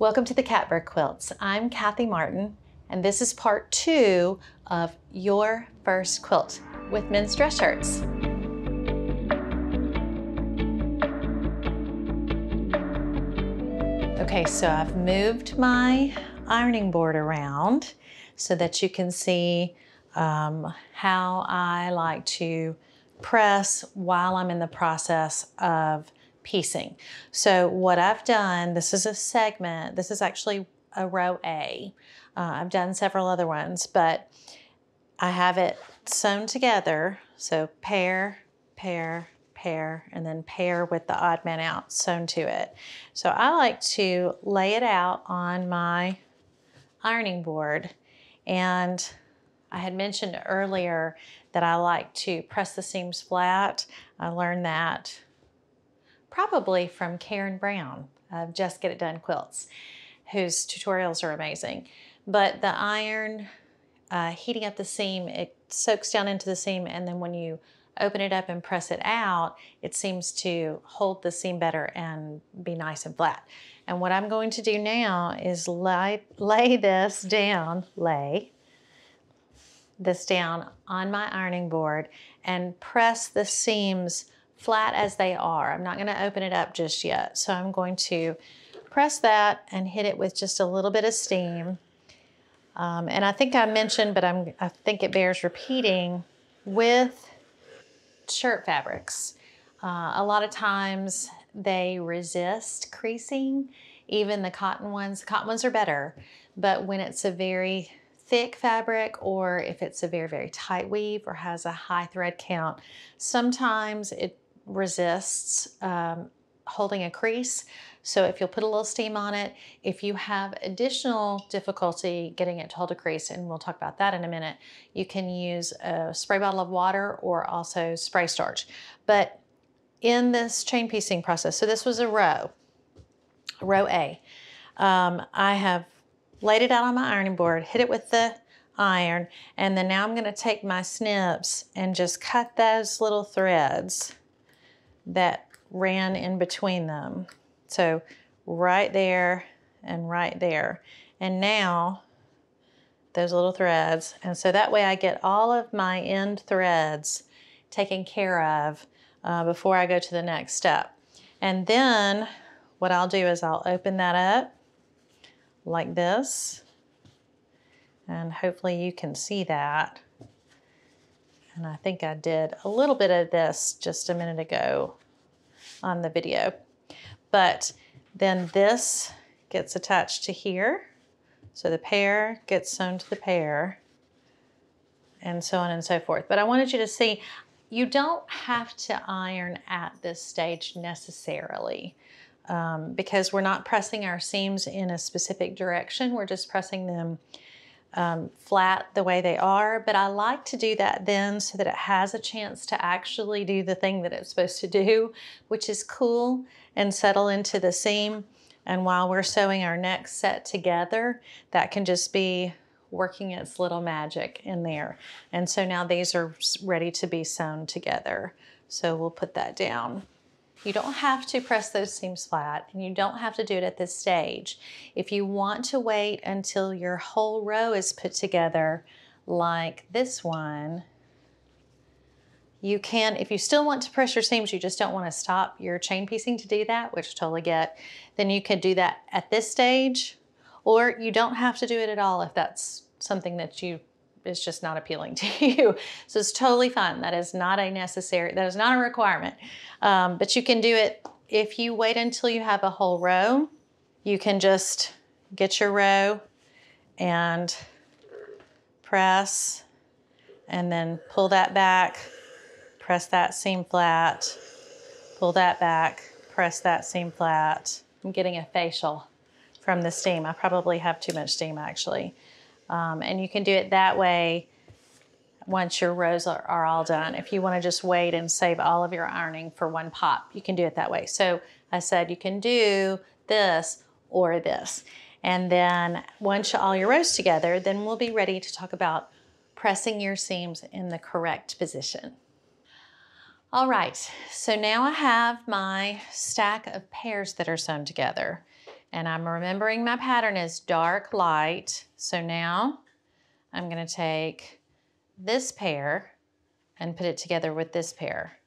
Welcome to the Catbird Quilts. I'm Kathy Martin, and this is part 2 of Your First Quilt with men's dress shirts. Okay, so I've moved my ironing board around so that you can see how I like to press while I'm in the process of piecing. So what I've done, this is a segment, this is actually a row A. I've done several other ones, but I have it sewn together. So pair, pair, pair, and then pair with the odd man out sewn to it. So I like to lay it out on my ironing board, and I had mentioned earlier that I like to press the seams flat. I learned that probably from Karen Brown of Just Get It Done Quilts, whose tutorials are amazing. But the iron, heating up the seam, it soaks down into the seam, and then when you open it up and press it out, it seems to hold the seam better and be nice and flat. And what I'm going to do now is lay this down on my ironing board and press the seams flat as they are. I'm not going to open it up just yet. So I'm going to press that and hit it with just a little bit of steam. And I think I mentioned, but I think it bears repeating, with shirt fabrics, a lot of times they resist creasing. Even the cotton ones are better, but when it's a very thick fabric, or if it's a very, very tight weave or has a high thread count, sometimes it resists holding a crease. So if you'll put a little steam on it, if you have additional difficulty getting it to hold a crease, and we'll talk about that in a minute, you can use a spray bottle of water or also spray starch. But in this chain piecing process, so this was a row A, I have laid it out on my ironing board, hit it with the iron, and then now I'm going to take my snips and just cut those little threads that ran in between them. So right there and right there. And now those little threads. And so that way I get all of my end threads taken care of before I go to the next step. And then what I'll do is I'll open that up like this. And hopefully you can see that. And I think I did a little bit of this just a minute ago on the video. But then this gets attached to here. So the pair gets sewn to the pair, and so on and so forth. But I wanted you to see, you don't have to iron at this stage necessarily, because we're not pressing our seams in a specific direction. We're just pressing them flat the way they are. But I like to do that then so that it has a chance to actually do the thing that it's supposed to do, which is cool and settle into the seam. And while we're sewing our next set together, that can just be working its little magic in there. And so now these are ready to be sewn together. So we'll put that down. You don't have to press those seams flat, and you don't have to do it at this stage. If you want to wait until your whole row is put together, like this one, you can. If you still want to press your seams, you just don't want to stop your chain piecing to do that, which I totally get, then you could do that at this stage, or you don't have to do it at all if that's something that is just not appealing to you. So it's totally fine. That is not a requirement. But you can do it if you wait until you have a whole row. You can just get your row and press, and then pull that back, press that seam flat, pull that back, press that seam flat. I'm getting a facial from the steam. I probably have too much steam actually. And you can do it that way once your rows are all done. If you want to just wait and save all of your ironing for one pop, you can do it that way. So I said you can do this or this. And then once all your rows together, then we'll be ready to talk about pressing your seams in the correct position. All right, so now I have my stack of pairs that are sewn together. And I'm remembering my pattern is dark, light. So now I'm gonna take this pair and put it together with this pair.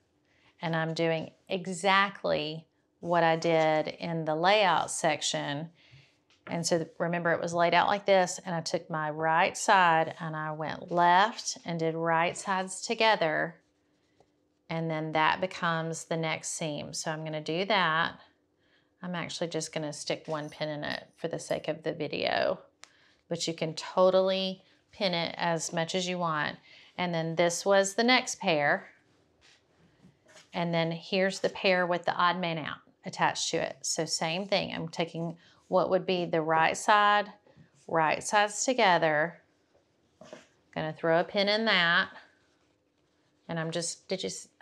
And I'm doing exactly what I did in the layout section. And so remember, it was laid out like this, and I took my right side and I went left and did right sides together, and then that becomes the next seam. So I'm gonna do that. I'm actually just gonna stick one pin in it for the sake of the video, but you can totally pin it as much as you want. And then this was the next pair. And then here's the pair with the odd man out attached to it. So same thing, I'm taking what would be the right sides together. Gonna throw a pin in that. And I'm just,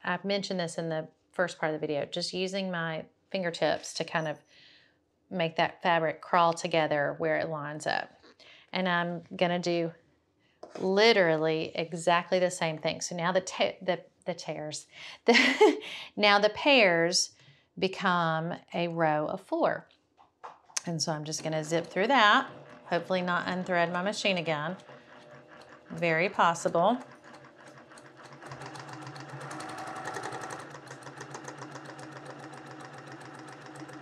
I've mentioned this in the first part of the video, just using my fingertips to kind of make that fabric crawl together where it lines up. And I'm gonna do literally exactly the same thing. So now now the pairs become a row of 4. And so I'm just gonna zip through that, hopefully not unthread my machine again. Very possible.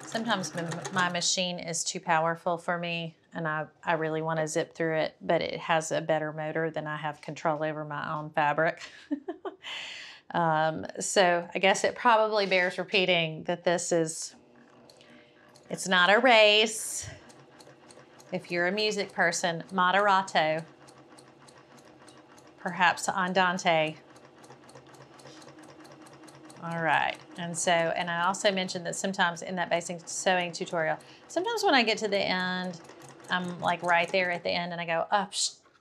Sometimes my machine is too powerful for me and I really want to zip through it, but it has a better motor than I have control over my own fabric. So I guess it probably bears repeating that it's not a race. If you're a music person, moderato, perhaps andante. All right, and I also mentioned that sometimes in that basic sewing tutorial, sometimes when I get to the end, I'm like right there at the end and I go, oh,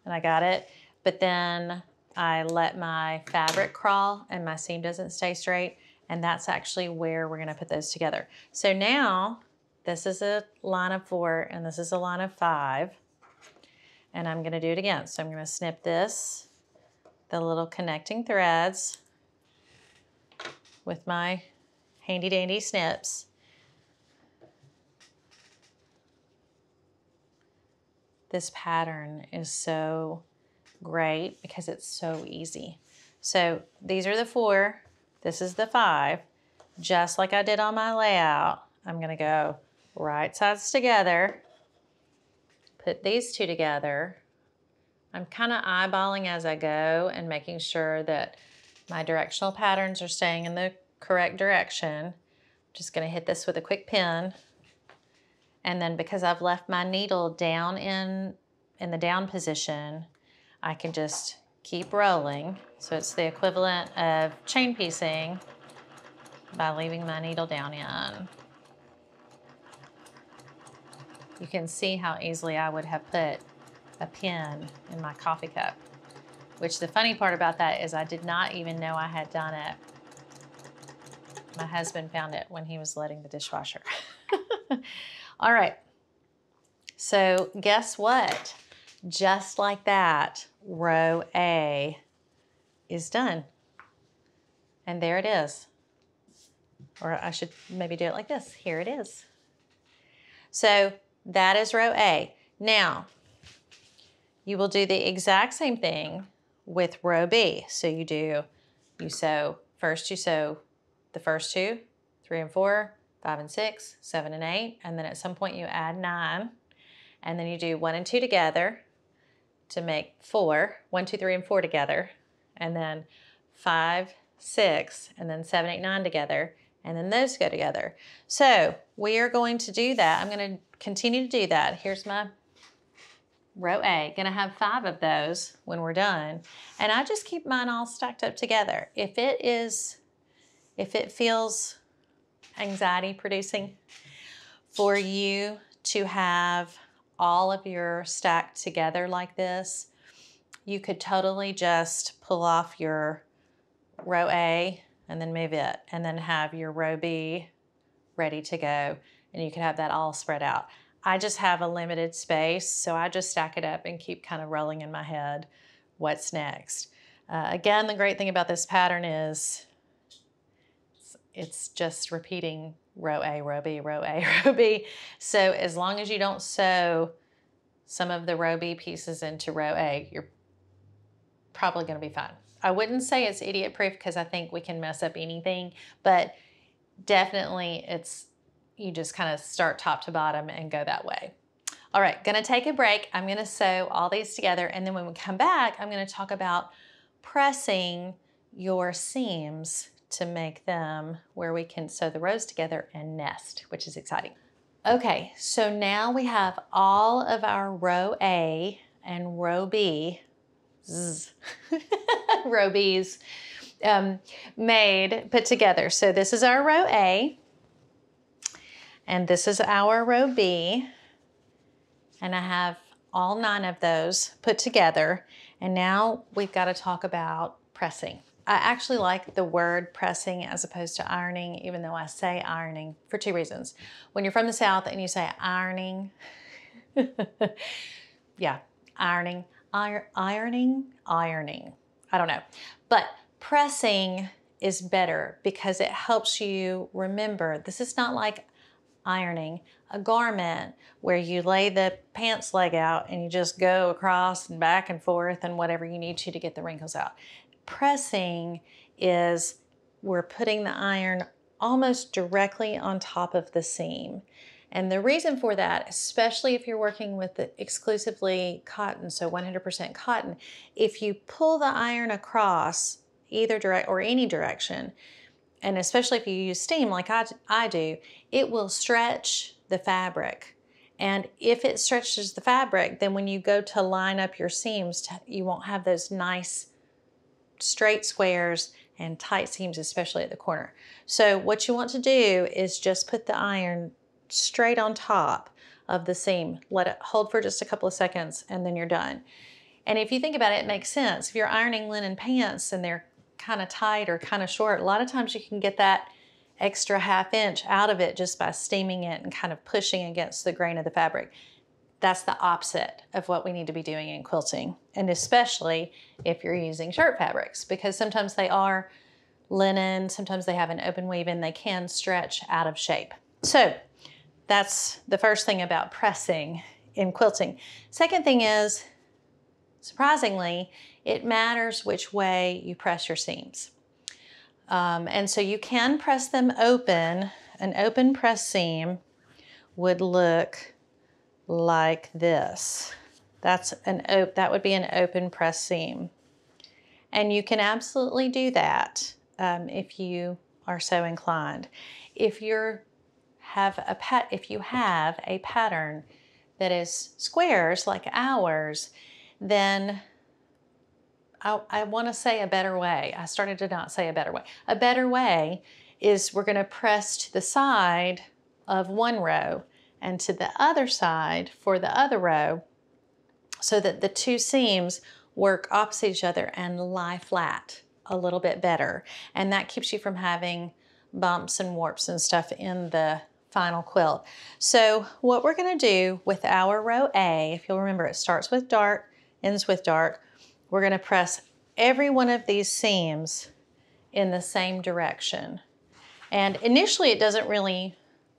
and I got it. But then I let my fabric crawl and my seam doesn't stay straight. And that's actually where we're gonna put those together. So now this is a line of 4 and this is a line of 5. And I'm gonna do it again. So I'm gonna snip the little connecting threads with my handy dandy snips. This pattern is so great because it's so easy. So these are the 4, this is the 5. Just like I did on my layout, I'm gonna go right sides together, put these 2 together. I'm kind of eyeballing as I go and making sure that my directional patterns are staying in the correct direction. I'm just gonna hit this with a quick pin. And then because I've left my needle down in the down position, I can just keep rolling. So it's the equivalent of chain piecing by leaving my needle down in. You can see how easily I would have put a pin in my coffee cup, which the funny part about that is I did not even know I had done it. My husband found it when he was loading the dishwasher. All right, so guess what? Just like that, row A is done. And there it is. Or I should maybe do it like this. Here it is. So that is row A. Now, you will do the exact same thing with row B. So you sew the first 2, 3 and 4, 5 and 6, 7 and 8, and then at some point you add 9, and then you do 1 and 2 together to make 4, 1, 2, 3, and 4 together, and then 5, 6, and then 7, 8, 9 together, and then those go together. So we are going to do that. I'm going to continue to do that. Here's my row A. Gonna have 5 of those when we're done, and I just keep mine all stacked up together. If it feels anxiety producing for you to have all of your stacked together like this, you could totally just pull off your row A and then move it, and then have your row B ready to go, and you could have that all spread out. I just have a limited space, so I just stack it up and keep kind of rolling in my head what's next. Again, the great thing about this pattern is it's just repeating row A, row B, row A, row B. So as long as you don't sew some of the row B pieces into row A, you're probably going to be fine. I wouldn't say it's idiot proof because I think we can mess up anything, but definitely you just kind of start top to bottom and go that way. All right, gonna take a break. I'm gonna sew all these together, and then when we come back, I'm gonna talk about pressing your seams to make them where we can sew the rows together and nest, which is exciting. Okay, so now we have all of our row A and row B, row B's put together. So this is our row A, and this is our row B. And I have all 9 of those put together. And now we've got to talk about pressing. I actually like the word pressing as opposed to ironing, even though I say ironing for 2 reasons. When you're from the South and you say ironing, yeah, ironing, ironing, I don't know. But pressing is better because it helps you remember this is not like ironing a garment where you lay the pants leg out and you just go across and back and forth and whatever you need to get the wrinkles out. Pressing is we're putting the iron almost directly on top of the seam. And the reason for that, especially if you're working with exclusively cotton, so 100% cotton, if you pull the iron across either direct or any direction, and especially if you use steam like I do, it will stretch the fabric. And if it stretches the fabric, then when you go to line up your seams, you won't have those nice straight squares and tight seams, especially at the corner. So what you want to do is just put the iron straight on top of the seam. Let it hold for just a couple of seconds and then you're done. And if you think about it, it makes sense. If you're ironing linen pants and they're kind of tight or kind of short, a lot of times you can get that extra ½ inch out of it just by steaming it and kind of pushing against the grain of the fabric. That's the opposite of what we need to be doing in quilting, and especially if you're using shirt fabrics, because sometimes they are linen, sometimes they have an open weave and they can stretch out of shape. So that's the first thing about pressing in quilting. Second thing is, surprisingly, it matters which way you press your seams. And so you can press them open. An open press seam would look like this. That would be an open press seam. And you can absolutely do that if you are so inclined. If you have a pattern that is squares like ours, then I want to say a better way. I started to not say a better way. A better way is we're going to press to the side of one row and to the other side for the other row so that the 2 seams work opposite each other and lie flat a little bit better. And that keeps you from having bumps and warps and stuff in the final quilt. So what we're going to do with our row A, if you'll remember, it starts with dark, ends with dark. We're going to press every one of these seams in the same direction. And initially it doesn't really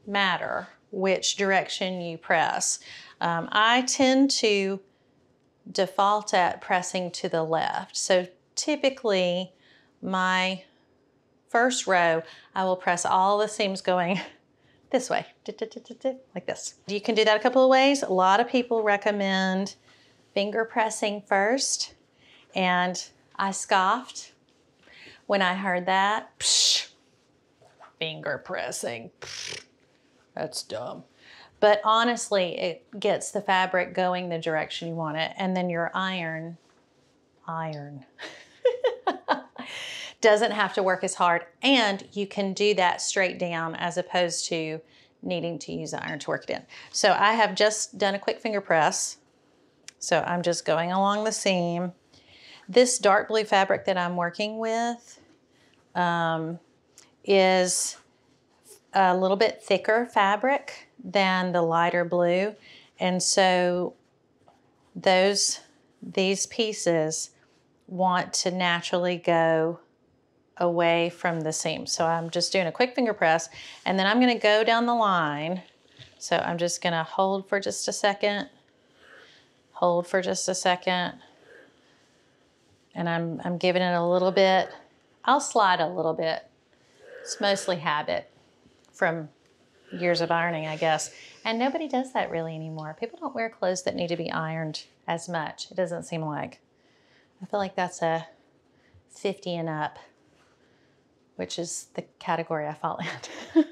matter which direction you press. I tend to default at pressing to the left. So typically my first row, I will press all the seams going this way, like this. You can do that a couple of ways. A lot of people recommend finger pressing first. And I scoffed when I heard that. Psh, finger pressing, psh, that's dumb. But honestly, it gets the fabric going the direction you want it. And then your iron doesn't have to work as hard. And you can do that straight down as opposed to needing to use the iron to work it in. So I have just done a quick finger press. So I'm just going along the seam. This dark blue fabric that I'm working with is a little bit thicker fabric than the lighter blue. And so these pieces want to naturally go away from the seam. So I'm just doing a quick finger press, and then I'm gonna go down the line. So I'm just gonna hold for just a second, hold for just a second, and I'm giving it a little bit. I'll slide a little bit. It's mostly habit from years of ironing, I guess. And nobody does that really anymore. People don't wear clothes that need to be ironed as much. It doesn't seem like. I feel like that's a 50 and up, which is the category I fall in.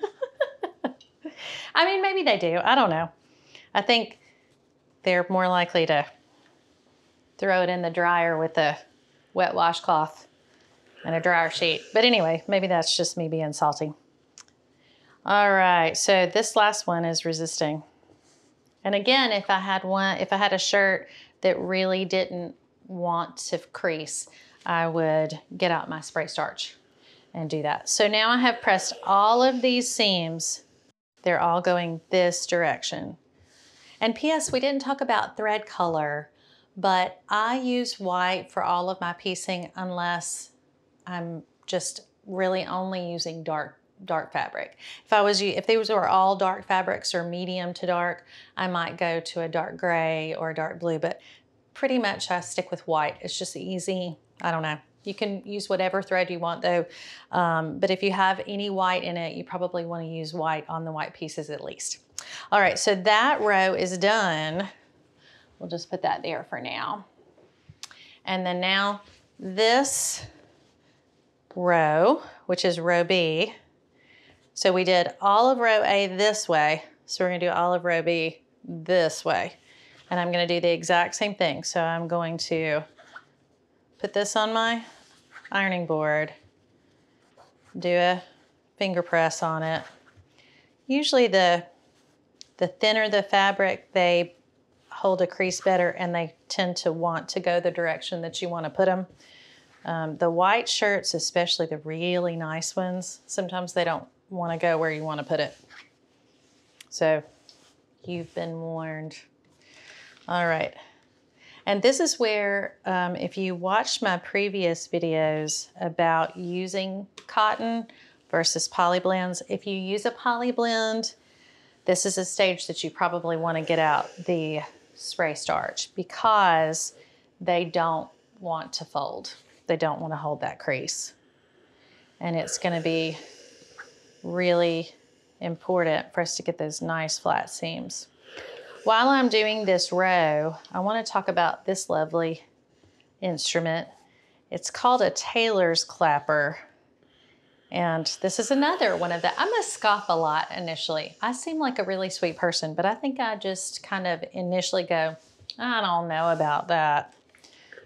I mean, maybe they do. I don't know. I think they're more likely to throw it in the dryer with a wet washcloth and a dryer sheet. But anyway, maybe that's just me being salty. All right, so this last one is resisting. And again, if I had a shirt that really didn't want to crease, I would get out my spray starch and do that. So now I have pressed all of these seams. They're all going this direction. And P.S., we didn't talk about thread color, but I use white for all of my piecing unless I'm just really only using dark fabric. If these were all dark fabrics or medium to dark, I might go to a dark gray or a dark blue, but pretty much I stick with white. It's just easy. I don't know. You can use whatever thread you want though, but if you have any white in it, you probably want to use white on the white pieces at least. All right, so that row is done. We'll just put that there for now. And then now this row, which is row B. So we did all of row A this way. So we're gonna do all of row B this way. And I'm gonna do the exact same thing. So I'm going to put this on my ironing board, do a finger press on it. Usually the thinner the fabric, they hold a crease better and they tend to want to go the direction that you want to put them. The white shirts, especially the really nice ones, sometimes they don't want to go where you want to put it. So you've been warned. All right. And this is where, if you watched my previous videos about using cotton versus poly blends, if you use a poly blend, this is a stage that you probably want to get out the spray starch because they don't want to fold. They don't want to hold that crease. And it's going to be really important for us to get those nice flat seams. While I'm doing this row, I want to talk about this lovely instrument. It's called a tailor's clapper. And this is another one of the, I'm gonna scoff a lot initially. I seem like a really sweet person, but I think I just kind of initially go, I don't know about that.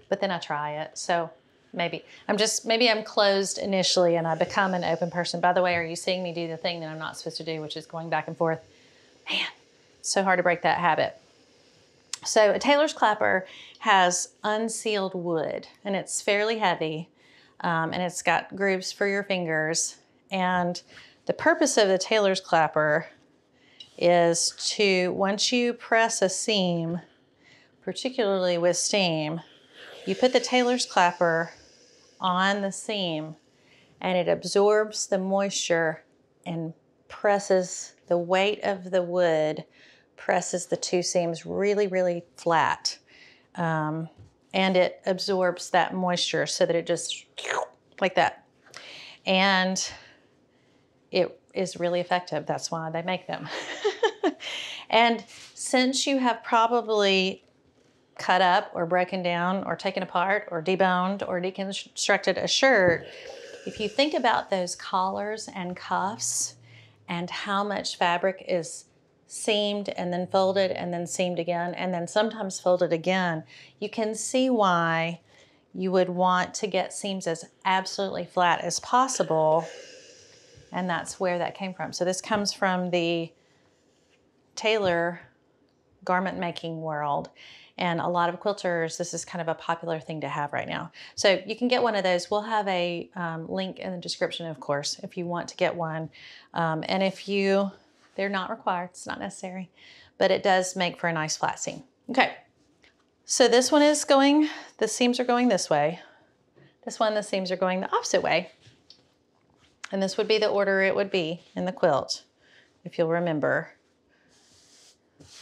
But then I try it. So maybe I'm closed initially and I become an open person. By the way, are you seeing me do the thing that I'm not supposed to do, which is going back and forth? Man, so hard to break that habit. So a tailor's clapper has unsealed wood and it's fairly heavy. And it's got grooves for your fingers. And the purpose of the tailor's clapper is to, once you press a seam, particularly with steam, you put the tailor's clapper on the seam and it absorbs the moisture and presses the weight of the wood, presses the two seams really, really flat. And it absorbs that moisture so that it just, like that. And it is really effective. That's why they make them. And since you have probably cut up or broken down or taken apart or deboned or deconstructed a shirt, if you think about those collars and cuffs and how much fabric is seamed and then folded and then seamed again and then sometimes folded again, you can see why you would want to get seams as absolutely flat as possible. And that's where that came from. So this comes from the tailor garment making world. And a lot of quilters, this is kind of a popular thing to have right now. So you can get one of those. We'll have a link in the description, of course, if you want to get one. And if you, they're not required, it's not necessary, but it does make for a nice flat seam. Okay, so this one is going, the seams are going this way. This one, the seams are going the opposite way. And this would be the order it would be in the quilt, if you'll remember,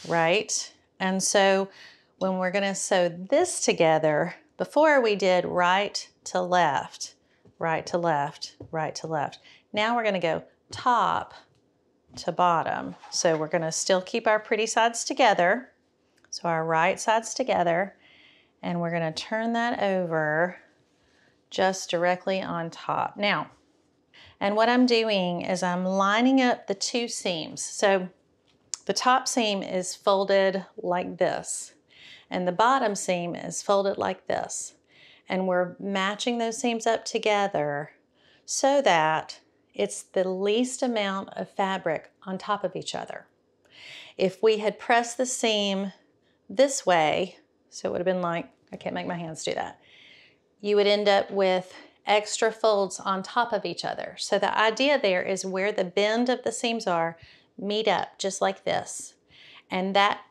right? And so when we're gonna sew this together, before we did right to left, right to left, right to left. Now we're gonna go top to bottom. So we're gonna still keep our pretty sides together. So our right sides together, and we're gonna turn that over just directly on top. Now, and what I'm doing is I'm lining up the two seams. So the top seam is folded like this, and the bottom seam is folded like this. And we're matching those seams up together so that it's the least amount of fabric on top of each other. If we had pressed the seam this way, so it would have been like, I can't make my hands do that, you would end up with extra folds on top of each other. So the idea there is where the bend of the seams are, meet up just like this. And that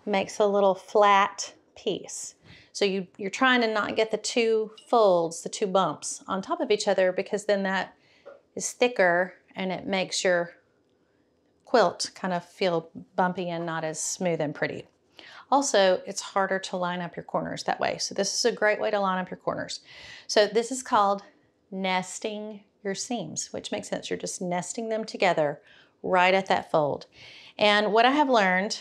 makes a little flat piece. So you're trying to not get the two folds, the two bumps on top of each other, because then that is thicker and it makes your quilt kind of feel bumpy and not as smooth and pretty. Also, it's harder to line up your corners that way. So this is a great way to line up your corners. So this is called nesting your seams, which makes sense. You're just nesting them together right at that fold. And what I have learned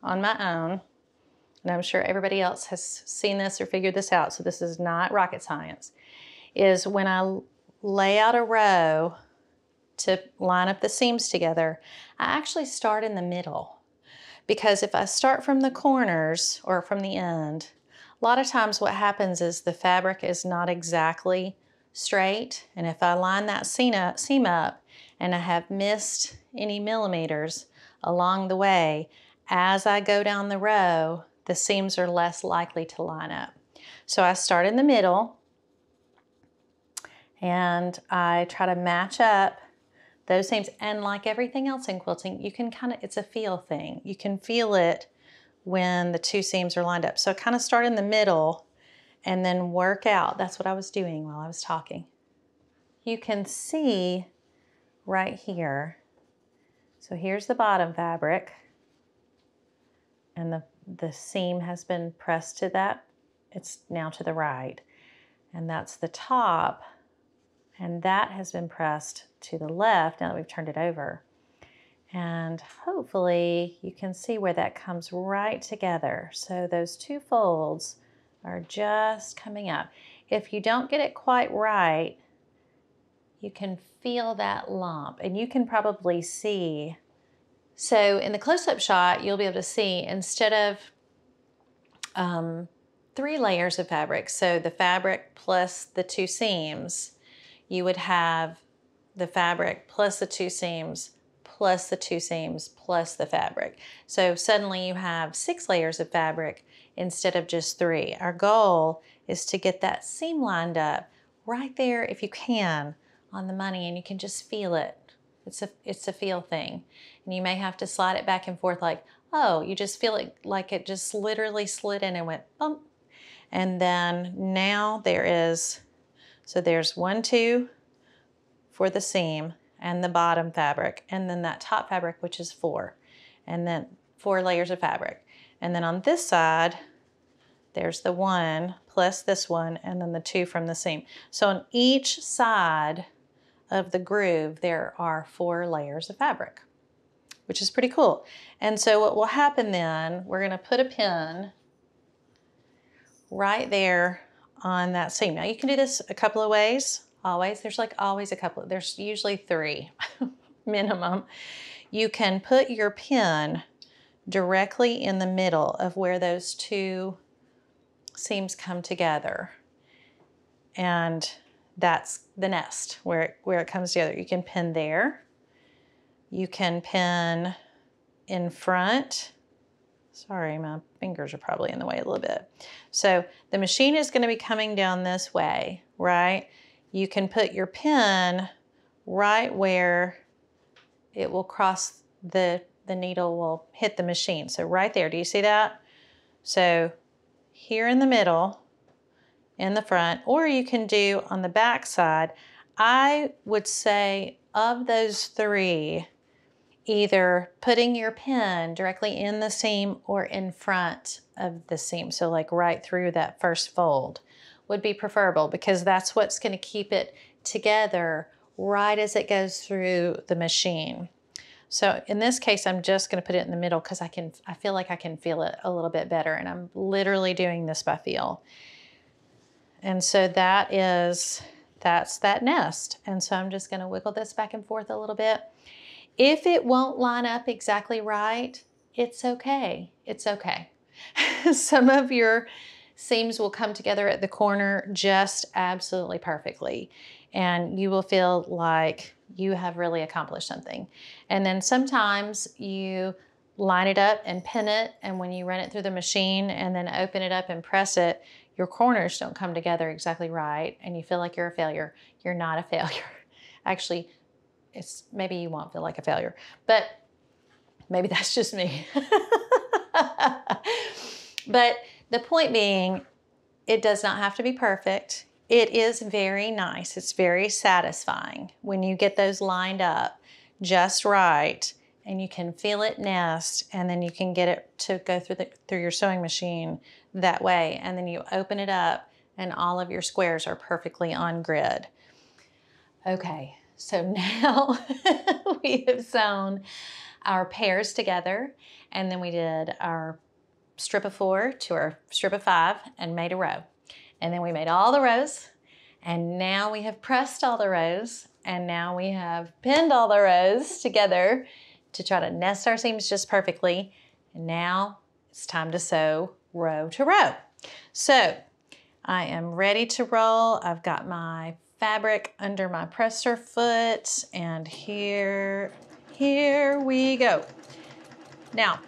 on my own, and I'm sure everybody else has seen this or figured this out, so this is not rocket science, is when I lay out a row to line up the seams together, I actually start in the middle. Because if I start from the corners or from the end, a lot of times what happens is the fabric is not exactly straight. And if I line that seam up and I have missed any millimeters along the way, as I go down the row, the seams are less likely to line up. So I start in the middle and I try to match up those seams. And like everything else in quilting, you can it's a feel thing. You can feel it when the two seams are lined up. So kind of start in the middle and then work out. That's what I was doing while I was talking. You can see right here. So here's the bottom fabric, and the seam has been pressed to that. It's now to the right. And that's the top. And that has been pressed to the left now that we've turned it over. And hopefully you can see where that comes right together. So those two folds are just coming up. If you don't get it quite right, you can feel that lump, and you can probably see. So in the close-up shot, you'll be able to see instead of 3 layers of fabric, so the fabric plus the two seams, you would have the fabric plus the two seams plus the two seams plus the fabric. So suddenly you have 6 layers of fabric instead of just 3. Our goal is to get that seam lined up right there, if you can, on the money, and you can just feel it. It's a feel thing. And you may have to slide it back and forth like, oh, you just feel it like it just literally slid in and went bump. And then now there is, so there's 1, 2 for the seam and the bottom fabric, and then that top fabric, which is 4, and then 4 layers of fabric. And then on this side, there's the 1 plus this one, and then the 2 from the seam. So on each side of the groove, there are 4 layers of fabric, which is pretty cool. And so what will happen then, we're gonna put a pin right there on that seam. Now you can do this a couple of ways, always. There's like always a couple, there's usually 3 minimum. You can put your pin directly in the middle of where those 2 seams come together. And that's the nest where it comes together. You can pin there. You can pin in front. Sorry, my fingers are probably in the way a little bit. So the machine is going to be coming down this way, right? You can put your pin right where it will cross, the needle will hit the machine. So right there, do you see that? So here in the middle, in the front, or you can do on the back side. I would say of those three, either putting your pin directly in the seam or in front of the seam, so like right through that first fold, would be preferable, because that's what's going to keep it together right as it goes through the machine. So in this case, I'm just going to put it in the middle because I feel like I can feel it a little bit better, and I'm literally doing this by feel. And so that's that nest. And so I'm just going to wiggle this back and forth a little bit. If it won't line up exactly right, it's okay. It's okay. Some of your seams will come together at the corner just absolutely perfectly, and you will feel like you have really accomplished something. And then sometimes you line it up and pin it, and when you run it through the machine and then open it up and press it, your corners don't come together exactly right, and you feel like you're a failure. You're not a failure. Actually, maybe you won't feel like a failure, but maybe that's just me. But the point being, it does not have to be perfect. It is very nice. It's very satisfying when you get those lined up just right, and you can feel it nest, and then you can get it to go through your sewing machine that way, and then you open it up and all of your squares are perfectly on grid. Okay, so now we have sewn our pairs together, and then we did our strip of 4 to our strip of 5 and made a row. And then we made all the rows, and now we have pressed all the rows, and now we have pinned all the rows together to try to nest our seams just perfectly. And now it's time to sew row to row. So I am ready to roll. I've got my fabric under my presser foot, and here we go. Now,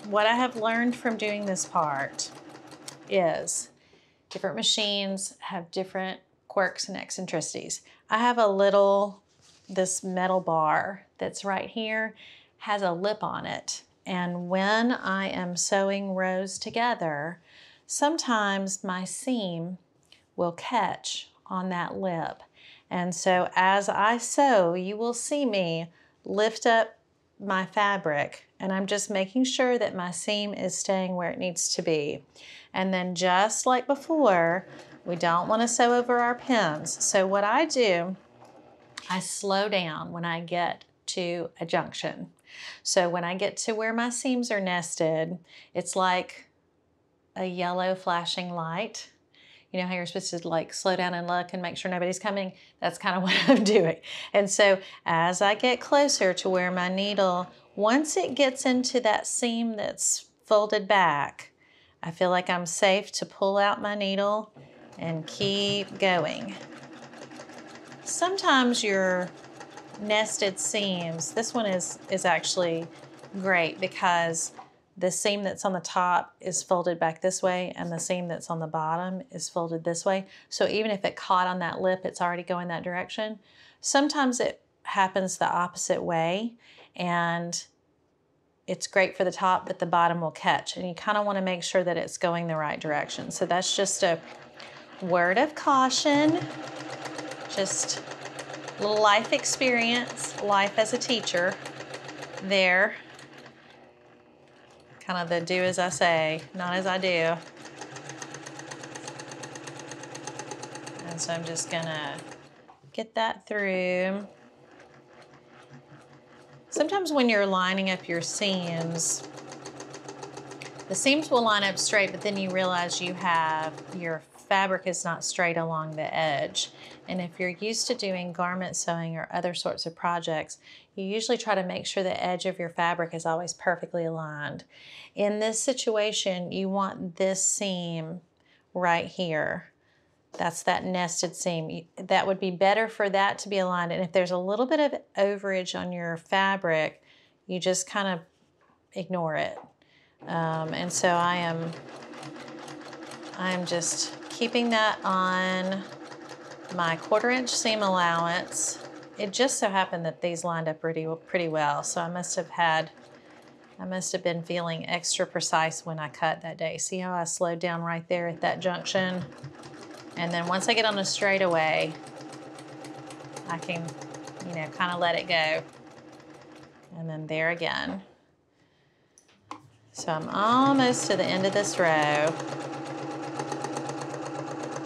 what I have learned from doing this part is different machines have different quirks and eccentricities. I have this metal bar that's right here, has a lip on it. And when I am sewing rows together, sometimes my seam will catch on that lip. And so as I sew, you will see me lift up my fabric, and I'm just making sure that my seam is staying where it needs to be. And then just like before, we don't want to sew over our pins. So what I do, I slow down when I get to a junction. So when I get to where my seams are nested, it's like a yellow flashing light. You know how you're supposed to like slow down and look and make sure nobody's coming? That's kind of what I'm doing. And so as I get closer to where my needle, once it gets into that seam that's folded back, I feel like I'm safe to pull out my needle and keep going. Sometimes your nested seams, this one is actually great because the seam that's on the top is folded back this way, and the seam that's on the bottom is folded this way. So even if it caught on that lip, it's already going that direction. Sometimes it happens the opposite way, and it's great for the top, but the bottom will catch. And you kind of want to make sure that it's going the right direction. So that's just a word of caution, just a little life experience, life as a teacher there. Kind of the do as I say, not as I do. And so I'm just gonna get that through. Sometimes when you're lining up your seams, the seams will line up straight, but then you realize your fabric is not straight along the edge. And if you're used to doing garment sewing or other sorts of projects, you usually try to make sure the edge of your fabric is always perfectly aligned. In this situation, you want this seam right here. That's that nested seam. That would be better for that to be aligned. And if there's a little bit of overage on your fabric, you just kind of ignore it. And so I am just keeping that on my 1/4 inch seam allowance. It just so happened that these lined up pretty well, so I must have been feeling extra precise when I cut that day. See how I slowed down right there at that junction? And then once I get on a straightaway, I can, you know, kind of let it go. And then there again. So I'm almost to the end of this row.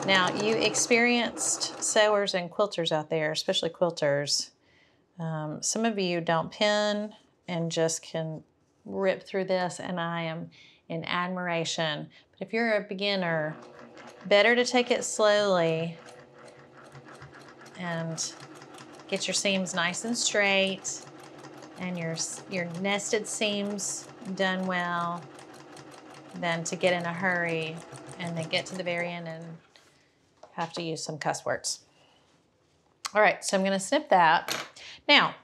Now, you experienced sewers and quilters out there, especially quilters. Some of you don't pin and just can rip through this, and I am in admiration. But if you're a beginner, better to take it slowly and get your seams nice and straight and your nested seams done well than to get in a hurry and then get to the very end and have to use some cuss words. All right, so I'm gonna snip that. Now,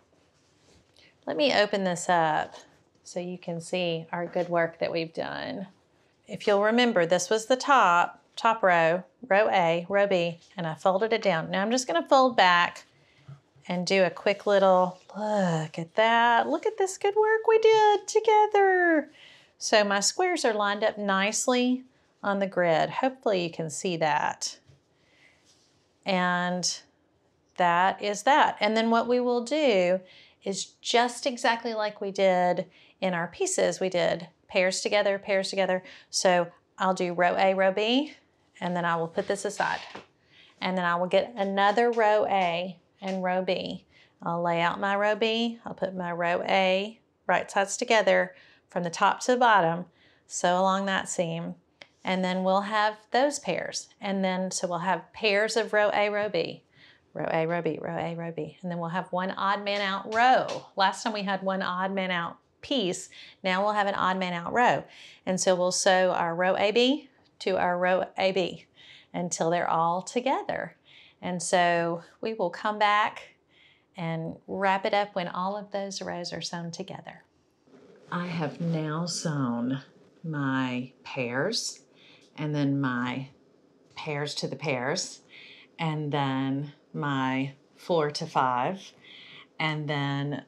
let me open this up so you can see our good work that we've done. If you'll remember, this was the top row, row A, row B, and I folded it down. Now I'm just gonna fold back and do a quick little, look at that. Look at this good work we did together. So my squares are lined up nicely on the grid. Hopefully you can see that. And that is that. And then what we will do is just exactly like we did in our pieces. We did pairs together, pairs together. So I'll do row A, row B, and then I will put this aside. And then I will get another row A and row B. I'll lay out my row B. I'll put my row A right sides together from the top to the bottom, sew along that seam, and then we'll have those pairs. And then, so we'll have pairs of row A, row B, row A, row B, row A, row B. And then we'll have one odd man out row. Last time we had one odd man out piece. Now we'll have an odd man out row. And so we'll sew our row AB to our row AB until they're all together. And so we will come back and wrap it up when all of those rows are sewn together. I have now sewn my pairs and then my pairs to the pairs and then my 4 to 5 and then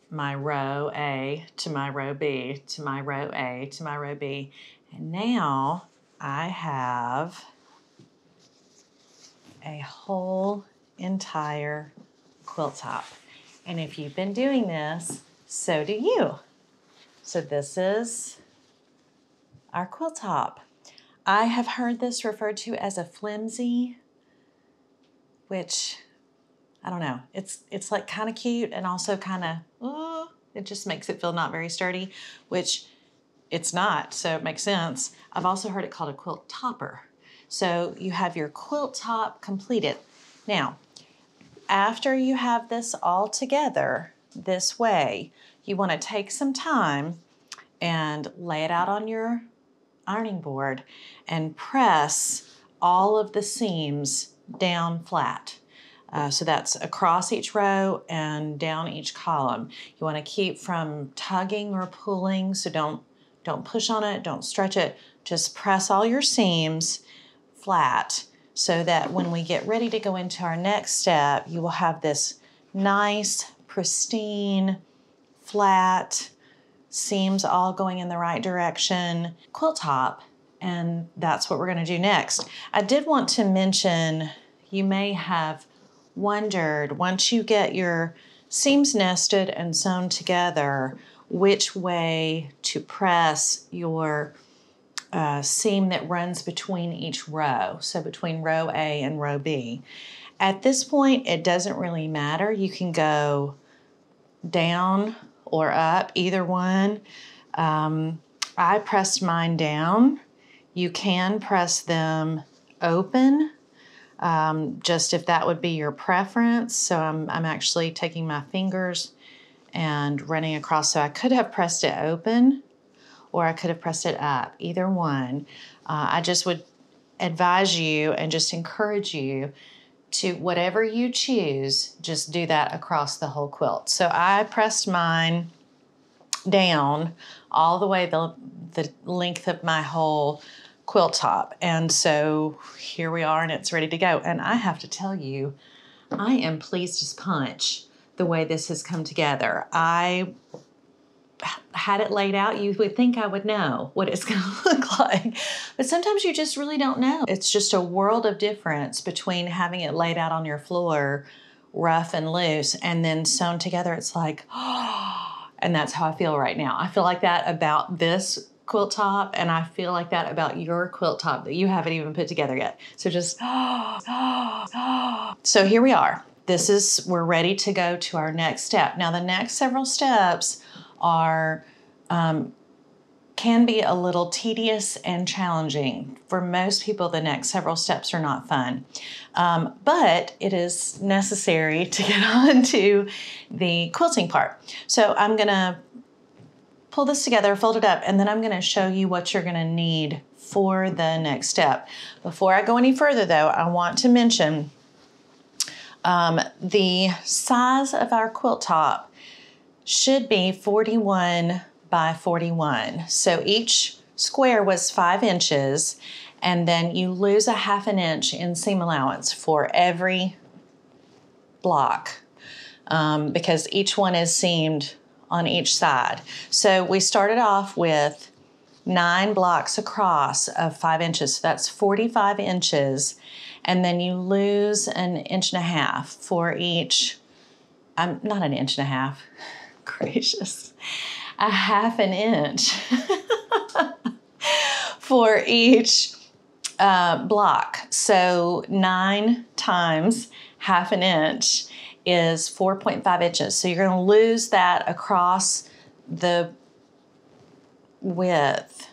my row A to my row B to my row A to my row B. And now I have a whole entire quilt top. And if you've been doing this, so do you. So this is our quilt top. I have heard this referred to as a flimsy, which I don't know. It's like kind of cute and also kind of, it just makes it feel not very sturdy, which it's not, so it makes sense. I've also heard it called a quilt topper. So you have your quilt top completed. Now, after you have this all together this way, you want to take some time and lay it out on your ironing board and press all of the seams down flat. So that's across each row and down each column. You want to keep from tugging or pulling, so don't push on it, don't stretch it. Just press all your seams flat so that when we get ready to go into our next step, you will have this nice, pristine, flat, seams all going in the right direction quilt top, and that's what we're going to do next. I did want to mention, you may have wondered, once you get your seams nested and sewn together, which way to press your seam that runs between each row, so between row A and row B. At this point, it doesn't really matter. You can go down or up, either one. I pressed mine down. You can press them open, just if that would be your preference. So I'm actually taking my fingers and running across. So I could have pressed it open or I could have pressed it up, either one. I just would advise you and just encourage you to, whatever you choose, just do that across the whole quilt. So I pressed mine down all the way the length of my whole quilt top. And so here we are and it's ready to go. And I have to tell you, I am pleased as punch the way this has come together. I had it laid out, you would think I would know what it's going to look like. But sometimes you just really don't know. It's just a world of difference between having it laid out on your floor rough and loose, and then sewn together, it's like, oh, and that's how I feel right now. I feel like that about this quilt top, and I feel like that about your quilt top that you haven't even put together yet. So just, so here we are. We're ready to go to our next step. Now the next several steps are, can be a little tedious and challenging. For most people, the next several steps are not fun, but it is necessary to get on to the quilting part. So I'm gonna pull this together, fold it up, and then I'm gonna show you what you're gonna need for the next step. Before I go any further though, I want to mention the size of our quilt top should be 41 by 41. So each square was 5 inches, and then you lose a 1/2 inch in seam allowance for every block because each one is seamed on each side. So we started off with 9 blocks across of 5 inches. So that's 45 inches. And then you lose 1.5 inches for each, not 1.5 inches, gracious, 1/2 inch for each block. So 9 times 1/2 inch is 4.5 inches. So you're going to lose that across the width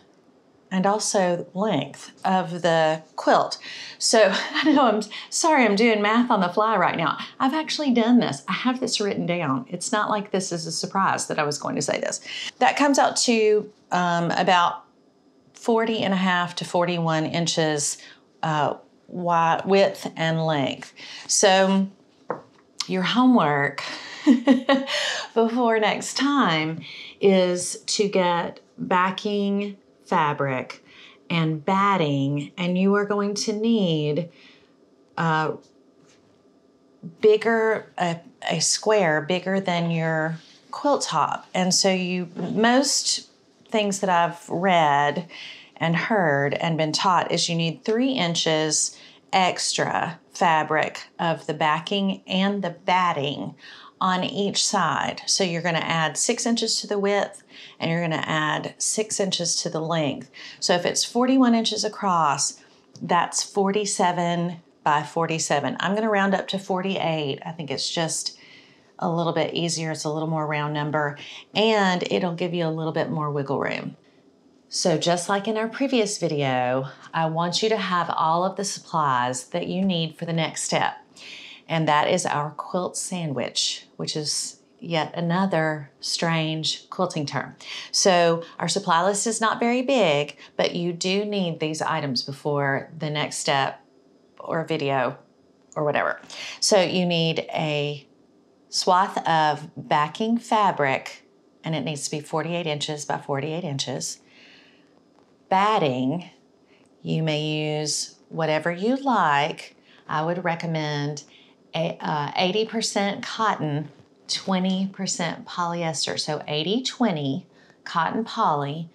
and also length of the quilt. So I know I'm sorry I'm doing math on the fly right now. I've actually done this. I have this written down. It's not like this is a surprise that I was going to say this. That comes out to about 40.5 to 41 inches width and length. So your homework before next time is to get backing fabric and batting, and you are going to need a square bigger than your quilt top. And so most things that I've read and heard and been taught is you need 3 inches extra fabric of the backing and the batting on each side. So you're going to add 6 inches to the width and you're going to add 6 inches to the length. So if it's 41 inches across, that's 47 by 47. I'm going to round up to 48. I think it's just a little bit easier. It's a little more round number, and it'll give you a little bit more wiggle room. So just like in our previous video, I want you to have all of the supplies that you need for the next step. And that is our quilt sandwich, which is yet another strange quilting term. So our supply list is not very big, but you do need these items before the next step or video or whatever. So you need a swath of backing fabric, and it needs to be 48 inches by 48 inches. Batting, you may use whatever you like. I would recommend 80% cotton, 20% polyester. So 80-20 cotton poly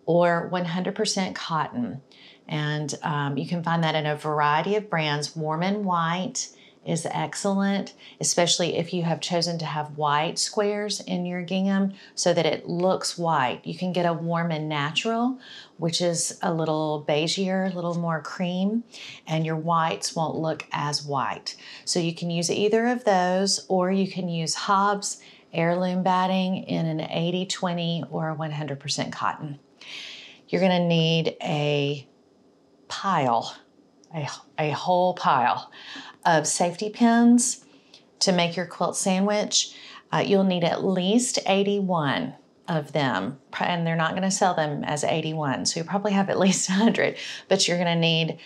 or 100% cotton. And you can find that in a variety of brands. Warm and White is excellent, especially if you have chosen to have white squares in your gingham so that it looks white. You can get a Warm and Natural, which is a little beigeier, a little more cream, and your whites won't look as white. So you can use either of those, or you can use Hobbs heirloom batting in an 80-20 or 100% cotton. You're gonna need a pile, a whole pile of safety pins to make your quilt sandwich. You'll need at least 81 of them, and they're not going to sell them as 81, so you probably have at least 100, but you're going to need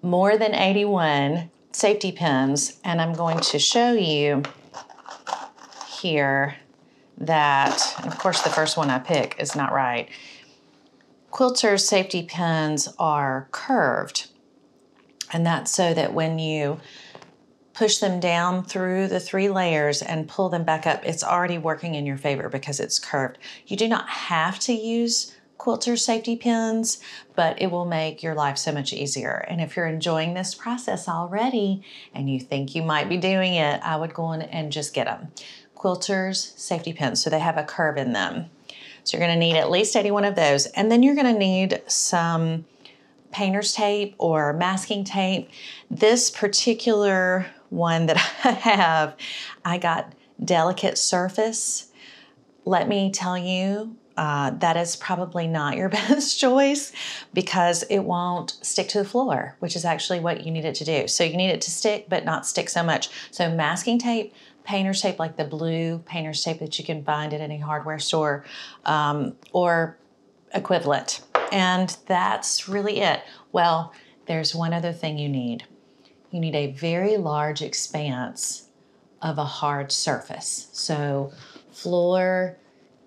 more than 81 safety pins, and I'm going to show you here that, and of course the first one I pick is not right. Quilter's safety pins are curved, and that's so that when you push them down through the 3 layers and pull them back up, it's already working in your favor because it's curved. You do not have to use quilter safety pins, but it will make your life so much easier. And if you're enjoying this process already and you think you might be doing it, I would go in and just get them. Quilters safety pins, so they have a curve in them. So you're gonna need at least 81 of those. And then you're gonna need some painter's tape or masking tape. This particular one that I have, I got Delicate Surface. Let me tell you, that is probably not your best choice because it won't stick to the floor, which is actually what you need it to do. So you need it to stick, but not stick so much. So masking tape, painter's tape, like the blue painter's tape that you can find at any hardware store, or equivalent. And that's really it. Well, there's one other thing you need. You need a very large expanse of a hard surface. So floor,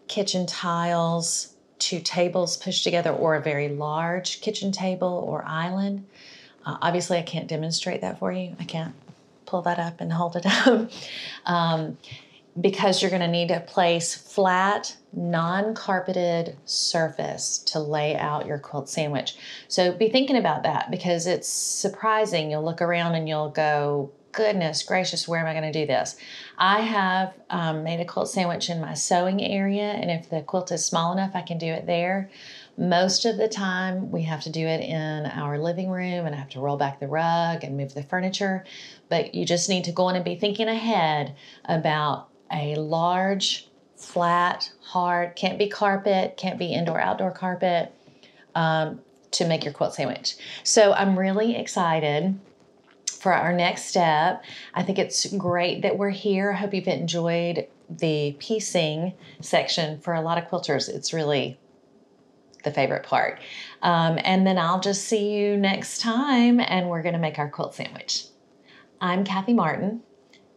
kitchen tiles, 2 tables pushed together, or a very large kitchen table or island. Obviously, I can't demonstrate that for you. I can't pull that up and hold it up. Because you're gonna need to place flat, non-carpeted surface to lay out your quilt sandwich. So be thinking about that because it's surprising. You'll look around and you'll go, goodness gracious, where am I gonna do this? I have made a quilt sandwich in my sewing area, and if the quilt is small enough, I can do it there. Most of the time, we have to do it in our living room, and I have to roll back the rug and move the furniture, but you just need to go in and be thinking ahead about a large, flat, hard, can't be carpet, can't be indoor-outdoor carpet, to make your quilt sandwich. So I'm really excited for our next step. I think it's great that we're here. I hope you've enjoyed the piecing section. For a lot of quilters, it's really the favorite part. And then I'll just see you next time, and we're gonna make our quilt sandwich. I'm Kathy Martin.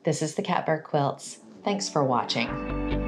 This is the Catbird Quilts. Thanks for watching.